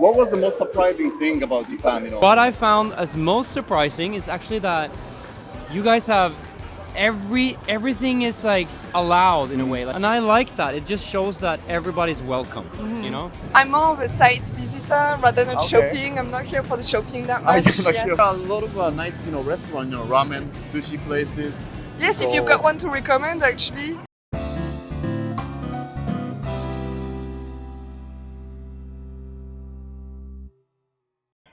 What was the most surprising thing about Japan? What I found as most surprising is actually that you guys have everything is like allowed in a way, and I like that. It just shows that everybody's welcome. You know. I'm more of a site visitor rather than Okay. shopping. I'm not here for the shopping that much. Yes. A lot of nice, restaurant, ramen, sushi places. Yes, if you've got one to recommend, actually.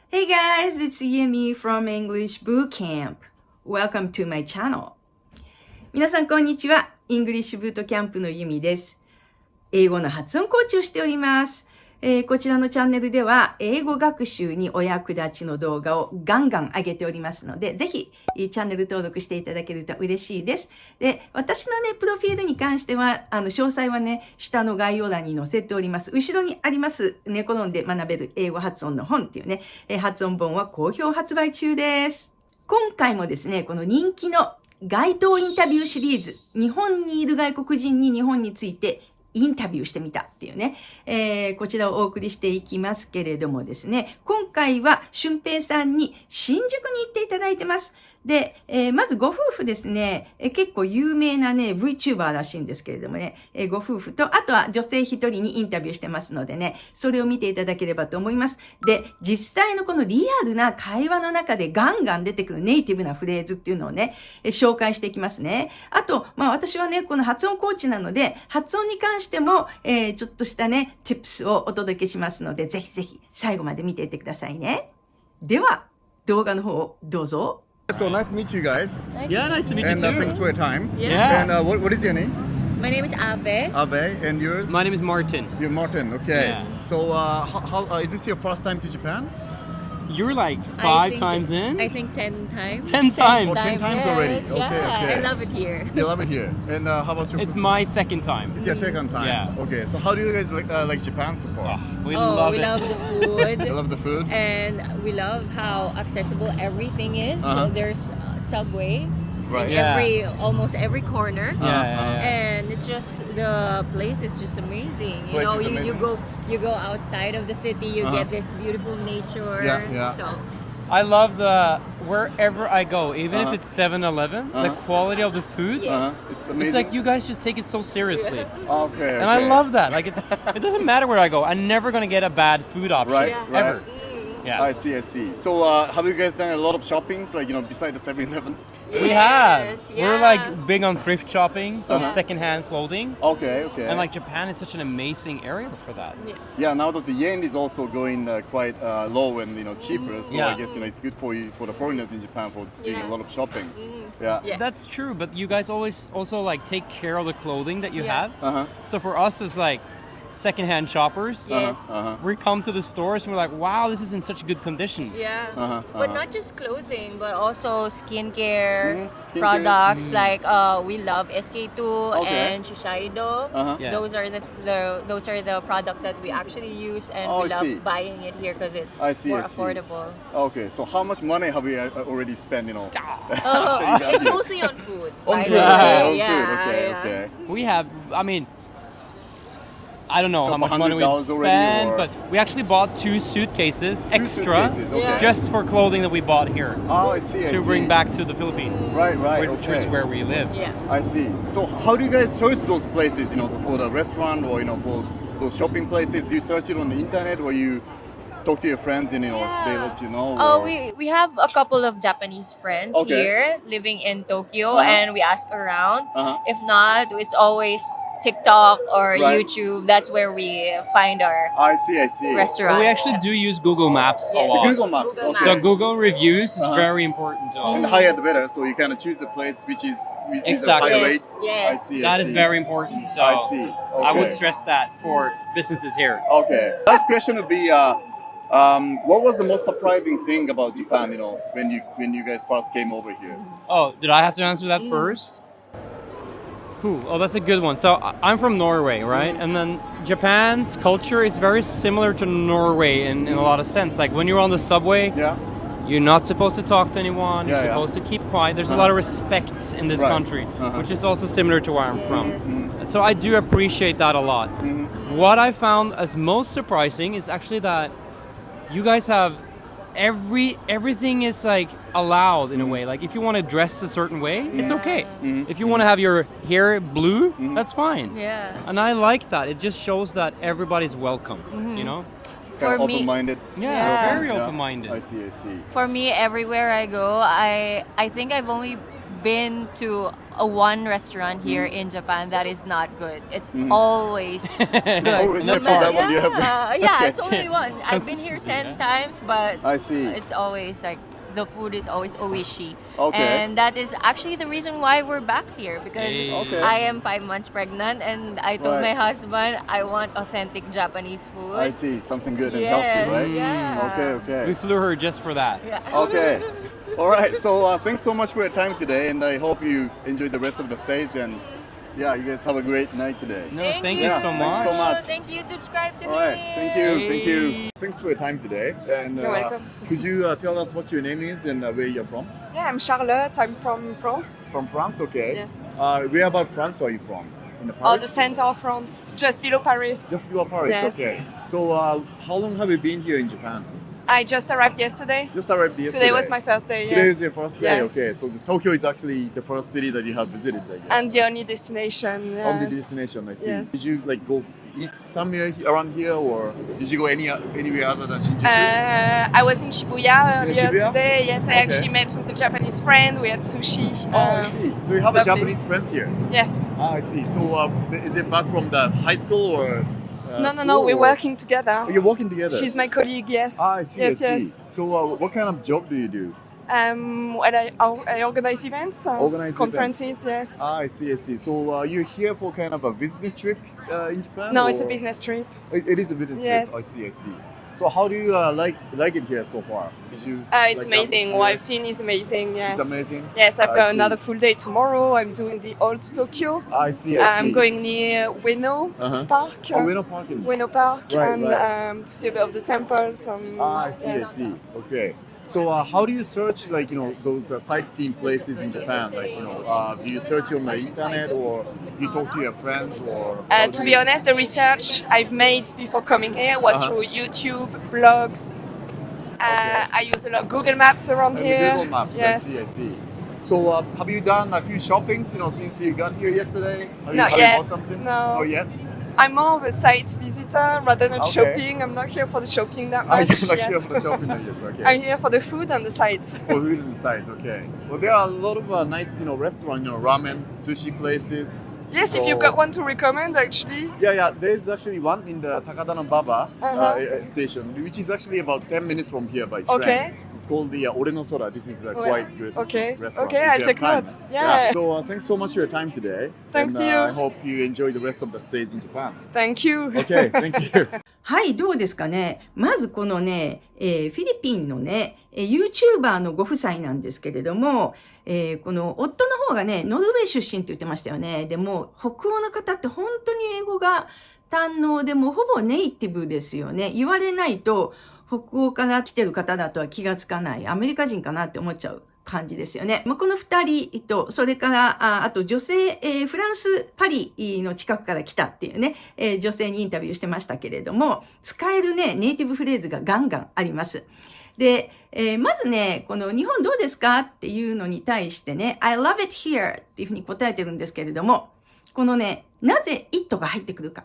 Hey guys, it's Yumi from English Boot Camp. Welcome to my channel. 皆さんこんにちは。イングリッシュブートキャンプのユミです。英語の発音コーチをしております。こちらのチャンネルでは英語学習にお役立ちの動画をガンガン上げておりますので、ぜひチャンネル登録していただけると嬉しいです。で、私のね、プロフィールに関しては、詳細はね、下の概要欄に載せております。後ろにあります、ネコろんで学べる英語発音の本っていうね、発音本は好評発売中です。今回もですね、この人気の街頭インタビューシリーズ、日本にいる外国人に日本についてインタビューしてみたっていうね、こちらをお送りしていきますけれどもですね、今回は俊平さんに新宿に行っていただいてます。で、まずご夫婦ですね、結構有名なね、VTuber らしいんですけれどもね、ご夫婦と、あとは女性一人にインタビューしてますのでね、それを見ていただければと思います。で、実際のこのリアルな会話の中でガンガン出てくるネイティブなフレーズっていうのをね、紹介していきますね。あと、私はね、この発音コーチなので、発音に関しても、ちょっとしたね、tips をお届けしますので、ぜひぜひ最後まで見ていってくださいね。では、動画の方をどうぞ。So nice to meet you guys. Yeah, nice to meet you And too. thanks for your time. Yeah. And what is your name? My name is Abe. Abe. And yours? My name is Martin. You're Martin. Okay. Yeah. So how is this your first time to Japan? You're like I five think times in. I think 10 times. 10 times. Oh, 10 times already. Yes, Okay, yeah, okay. I love it here. You love it here. And how about your? It's my second time. It's your second time. Yeah. Okay. So how do you guys like Japan so far? We we love it. love the food. I love the food. And we love how accessible everything is. Uh-huh. There's subway Right. in Yeah. almost every corner. Yeah. And it's just the place is just amazing. You Place know, is you amazing. you go outside of the city, you Uh-huh. get this beautiful nature. Yeah. So I love wherever I go, even if Uh-huh. it's 7-Eleven, the quality of the food. Yeah. It's amazing. It's like you guys just take it so seriously. Okay. And I love that. Like it doesn't matter where I go. I'm never gonna get a bad food option. Right. Yeah. Ever. Yeah. I see. So have you guys done a lot of shopping, like beside the 7-Eleven? We have. Yes, We're yeah. like big on thrift shopping, so secondhand clothing. Okay. And like Japan is such an amazing area for that. Yeah, now that the yen is also going quite low and cheaper, so Yeah. I guess it's good for the foreigners in Japan for doing a lot of shopping. Yeah. Yeah. That's true, but you guys always also like take care of the clothing that you Yeah. have. So for us as like secondhand shoppers, Yes. we come to the stores and we're like, wow, this is in such good condition. Yeah, but not just clothing, but also skincare Skincare. products. Like we love SK2 Okay. and Shiseido. Yeah. Those are the products that we actually use, and Oh, we I love see. buying it here because it's I see, more I see. affordable. Okay, so how much money have you already spent? It's mostly on food. On by food, the okay, way. on Yeah, food, yeah. okay. We have, I don't know how Couple much money we $100 already, spend, or- but we actually bought 2 suitcases extra suitcases, okay. just for clothing that we bought here Oh, I see. to bring back to the Philippines. Right, Which okay. is where we live. Yeah. I see. So how do you guys search those places? For the restaurant or for those shopping places. Do you search it on the internet or you talk to your friends and they let you know? Oh, or- we have a couple of Japanese friends Okay. here living in Tokyo, Uh-huh. and we ask around. Uh-huh. If not, it's always TikTok or Right. YouTube. That's where we find our I see. restaurants. We actually do use Google Maps a Yes. lot. Google Maps. Google Okay. So Maps. Google reviews is Uh-huh. very important to And us. the higher the better. So you kind of choose a place which is with a Exactly. high Yes. rate. Yes. I see. That is very important. So I see. I would Okay. stress that for businesses here. Okay. Last question would be, what was the most surprising thing about Japan? When you guys first came over here. Oh, did I have to answer that first? Oh, that's a good one. So I'm from Norway, right? And then Japan's culture is very similar to Norway in a lot of sense. Like when you're on the subway, Yeah. you're not supposed to talk to anyone. You're Yeah, yeah. supposed to keep quiet. There's a lot of respect in this Right. country, Uh-huh. which is also similar to where I'm from. Yes. So I do appreciate that a lot. Mm-hmm. What I found as most surprising is actually that you guys have everything is like allowed in a way. Like if you want to dress a certain way, it's okay. If you want to have your hair blue, that's fine. Yeah. And I like that. It just shows that everybody's welcome, you know? Kind For of me- open-minded. Yeah, very Yeah. open-minded. I see. For me, everywhere I go, I think I've only been to one restaurant here in Japan that is not good. It's always good. Except No for that matter- one you have. yeah, it's only one. I've been here Consistency, 10 yeah. times, but I see. it's always like the food is always oishi. Okay. And that is actually the reason why we're back here, because Hey. Okay. I am 5 months pregnant and I told Right. my husband I want authentic Japanese food. I see. Something good and Yes, healthy, right? yeah. Okay. We flew her just for that. Yeah. Okay. All right. So thanks so much for your time today, and I hope you enjoy the rest of the stays. And yeah, you guys have a great night today. No, thank you. you so Thanks much. so much. Thank you. Subscribe to All me. right. Thank you. Thank you. Hey. Thanks for your time today. And You're welcome. could you tell us what your name is and where you're from? Yeah, I'm Charlotte. I'm from France. From France. Okay. Yes. Where about France are you from? In the Oh, Paris? the center of France, just below Paris. Just below Paris. Yes. Okay. So how long have you been here in Japan? I just arrived yesterday. Just arrived yesterday. Today was my first day. Yes. Today is your first day. Yes. Okay. So Tokyo is actually the first city that you have visited, I guess. And the only destination. Yes. On the destination, I see. Yes. Did you like go eat somewhere around here, or did you go anywhere other than Shinjuku? I was in Shibuya earlier Shibuya? today. Yes, I Okay. actually met with a Japanese friend. We had sushi. Oh, I see. So you have a lovely. Japanese friends here. Yes. Ah, I see. So is it back from the high school or? No, school, we're or- working together. Oh, you're working together. She's my colleague. Yes. Ah, I see. Yes, I see. yes. So what kind of job do you do? Well, I organize events, Organize conferences. Yes. Ah, I see. I see. So you're here for kind of a business trip in Japan? No, it's a or- business trip. It is a business Yes. trip. I see. I see. So how do you like it here so far? Did you? It's like that? amazing. What I've seen is amazing. Yes. It's amazing? Yes, I've I got see. another full day tomorrow. I'm doing the old Tokyo. I see. I see. I'm going near Ueno Uh-huh. Park. Oh, Ueno Park. Ueno Park, Right, and right. to see a bit of the temples. And, I see. yes. I see. Okay. So how do you search those sightseeing places in Japan? Do you search on the internet or you talk to your friends or? To be honest, the research I've made before coming here was Uh-huh. through YouTube, blogs. I use a lot of Google Maps around here. Google Maps. Yes. I see. So have you done a few shoppings? Since you got here yesterday. Have Not you yet, bought something? no. Oh yet? I'm more of a site visitor rather than Okay. shopping. I'm not here for the shopping that Are much. you not yes. here for the shopping? Yes. Okay. I'm here for the food and the sights. For food and sites, okay. Well, there are a lot of nice, restaurants, ramen, sushi places. Yes, if So- you've got one to recommend, actually. Yeah. There's actually one in the Takadano-baba Uh-huh. station, which is actually about 10 minutes from here by train. Okay. It's called the Ore no Sora. This is quite good Okay. restaurant. Okay, if I'll you have take time. notes. Yeah. So thanks so much for your time today. Thanks and, to you. I hope you enjoy the rest of the stays in Japan. Thank you. Okay, thank you. はい、どうですかね。まずこのね、フィリピンのね、YouTuber のご夫妻なんですけれども、この夫の方がね、ノルウェー出身って言ってましたよね。でも、北欧の方って本当に英語が堪能で、もうほぼネイティブですよね。言われないと、北欧から来てる方だとは気がつかない。アメリカ人かなって思っちゃう感じですよね。この二人と、それから、あと女性、フランス、パリの近くから来たっていうね、女性にインタビューしてましたけれども、使えるね、ネイティブフレーズがガンガンあります。で、まずね、この日本どうですかっていうのに対してね、I love it here っていうふうに答えてるんですけれども、このね、なぜ it が入ってくるか。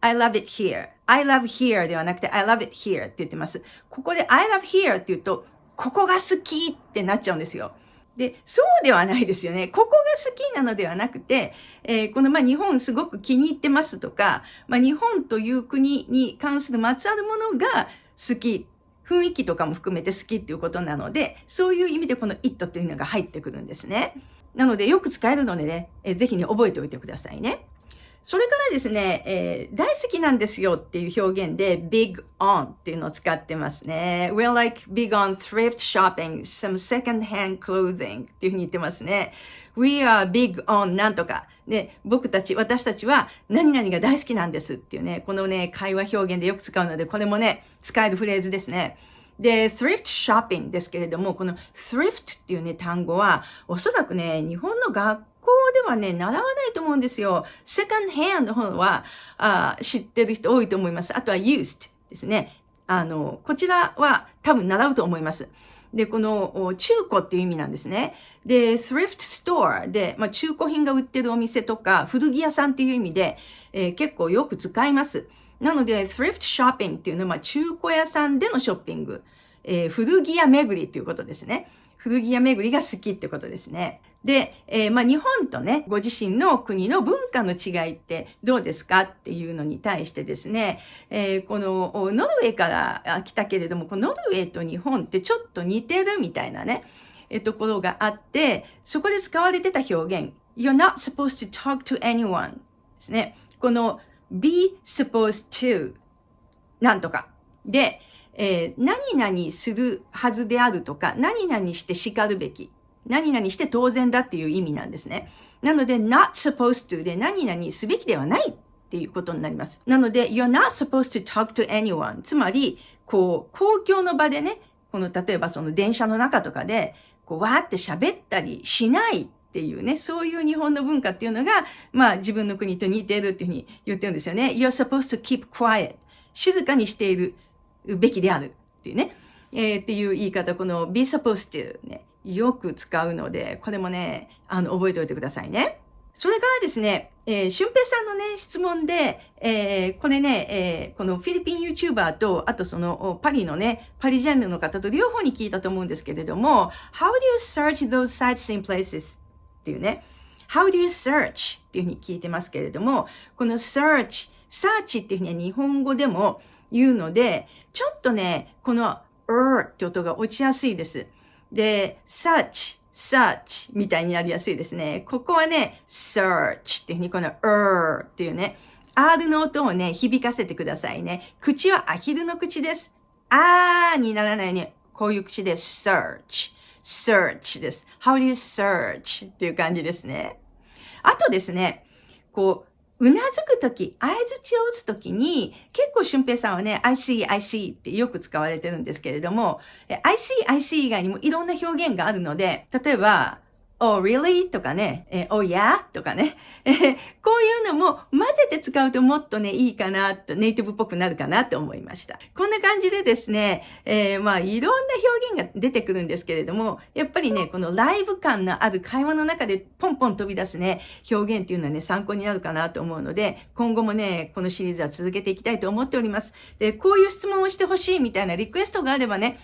I love it here. I love here ではなくて I love it here って言ってます。ここで I love here って言うと、ここが好きってなっちゃうんですよ。で、そうではないですよね。ここが好きなのではなくて、この日本すごく気に入ってますとか、日本という国に関するまつわるものが好き。雰囲気とかも含めて好きっていうことなので、そういう意味でこの it というのが入ってくるんですね。なのでよく使えるのでね、ぜひね、覚えておいてくださいね。それからですね、大好きなんですよっていう表現で big on っていうのを使ってますね。We're like big on thrift shopping, some second-hand clothing っていうふうに言ってますね。We are big on なんとか。ね、私たちは何々が大好きなんですっていうね、このね、会話表現でよく使うので、これもね、使えるフレーズですね。で、thrift shopping ですけれども、この thrift っていうね、単語は、おそらくね、日本の学校ではね、習わないと思うんですよ。second hand の方は、知ってる人多いと思います。あとは used ですね。こちらは多分習うと思います。で、この中古っていう意味なんですね。で、thrift store で、中古品が売ってるお店とか、古着屋さんっていう意味で、結構よく使います。なので、thrift shopping っていうのは、中古屋さんでのショッピング。古着屋巡りっていうことですね。古着屋巡りが好きってことですね。で、日本とね、ご自身の国の文化の違いってどうですかっていうのに対してですね、このノルウェーから来たけれども、このノルウェーと日本ってちょっと似てるみたいなね、ところがあって、そこで使われてた表現、You're not supposed to talk to anyone ですね。この be supposed to なんとか。で、何々するはずであるとか、何々して叱るべき、何々して当然だっていう意味なんですね。なので、not supposed to で何々すべきではないっていうことになります。なので、you're not supposed to talk to anyone。つまり、公共の場でね、例えばその電車の中とかで、わーって喋ったりしないっていうね、そういう日本の文化っていうのが、自分の国と似てるっていうふうに言ってるんですよね。you're supposed to keep quiet。静かにしているべきであるっていうね、っていう言い方、この be supposed to ね、よく使うので、これもね、覚えておいてくださいね。それからですね、俊平さんのね、質問で、これね、このフィリピン YouTuber と、あとそのパリのね、パリジェンヌの方と両方に聞いたと思うんですけれども、How do you search those sightseeing places? っていうね、How do you search? っていうふうに聞いてますけれども、この search っていうふうには日本語でも言うので、ちょっとね、このって音が落ちやすいです。で、search みたいになりやすいですね。ここはね、search っていうふうにこのっていうね、R の音をね、響かせてくださいね。口はアヒルの口です。にならないね。こういう口で search です。How do you search? っていう感じですね。あとですね、うなずくとき、相づちを打つときに、結構俊平さんはね、I see ってよく使われてるんですけれども、I see 以外にもいろんな表現があるので、例えば、Oh, really? とかね、Oh, yeah? とかね、こういうのも混ぜて使うともっとね、いいかなと、ネイティブっぽくなるかなと思いました。こんな感じでですね、いろんな表現が出てくるんですけれども、やっぱりね、このライブ感のある会話の中でポンポン飛び出すね、表現っていうのはね、参考になるかなと思うので、今後もね、このシリーズは続けていきたいと思っております。で、こういう質問をしてほしいみたいなリクエストがあればね、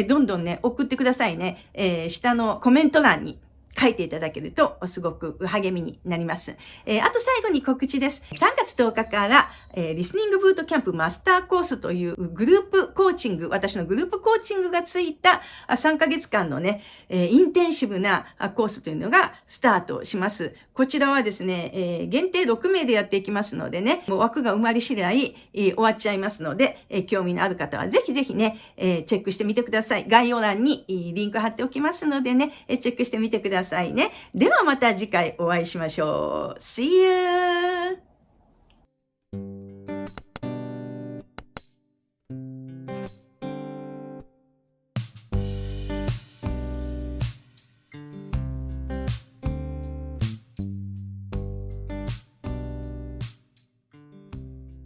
どんどんね、送ってくださいね。下のコメント欄に書いていただけるとすごく励みになります。あと最後に告知です。3月10日から、リスニングブートキャンプマスターコースというグループコーチング、私のグループコーチングがついた3ヶ月間のね、インテンシブなコースというのがスタートします。こちらはですね、限定6名でやっていきますのでね、もう枠が埋まり次第、終わっちゃいますので、興味のある方はぜひぜひね、チェックしてみてください。概要欄にリンク貼っておきますのでね、チェックしてみてくださいね。ではまた次回お会いしましょう。See you!